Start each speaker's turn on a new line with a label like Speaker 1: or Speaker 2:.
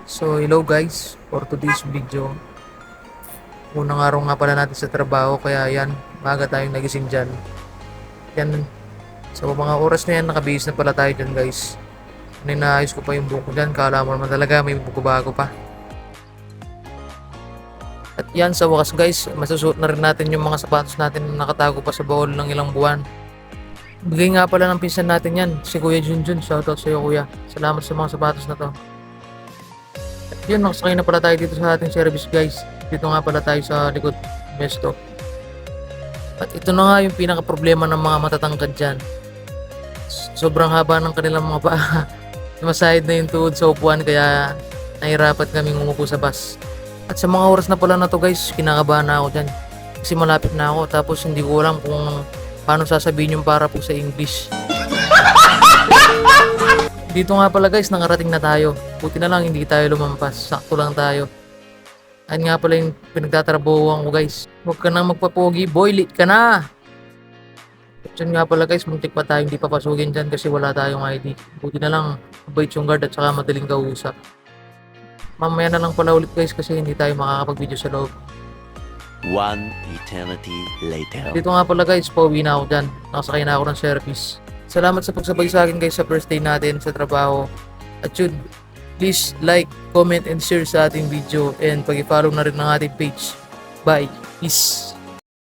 Speaker 1: So hello guys, for today's video, unang araw nga pala natin sa trabaho kaya yan, maaga tayong nagising dyan. Yan, so mga oras na yan, nakabihis na pala tayo dyan guys. Inaayos ko pa yung buhok ko dyan, kala mo naman talaga may buko bago pa. At yan, sa wakas guys, masusuot na rin natin yung mga sapatos natin na nakatago pa sa baul ng ilang buwan. Bigay nga pala ng pinsan natin yan, si Kuya Junjun. Shoutout sa iyo kuya, salamat sa mga sapatos na to. Yun, nakasakay na pala tayo dito sa ating service guys. Dito nga pala tayo sa likod mesto. At ito na nga yung pinaka problema ng mga matatangkad dyan. Sobrang haba ng kanilang mga paa. Masahid na yung tuhod sa upuan kaya nahirapat kaming umupo sa bus. At sa mga oras na pala na to guys, kinakabahan na ako dyan. Kasi malapit na ako tapos hindi ko alam kung paano sasabihin yung para po sa English. Dito nga pala guys, nakarating na tayo. Buti na lang hindi tayo lumampas. Sakto lang tayo. Ayun nga pala yung pinagtatrabahuan ko guys. Huwag ka nang magpapogi, boy, late ka na! Diyan nga pala guys, muntik pa tayo hindi papasugin dyan kasi wala tayong ID. Buti na lang, mabait yung guard at saka madaling kausap. Mamaya na lang pala ulit guys kasi hindi tayo makakapag-video sa loob.
Speaker 2: One eternity later.
Speaker 1: Dito nga pala guys, pauwi na ako dyan. Nakasakay na ako ng service. Salamat sa pagsabay sa akin guys sa first day natin sa trabaho. At yun, please like, comment, and share sa ating video and pag-follow na rin ng ating page. Bye! Peace!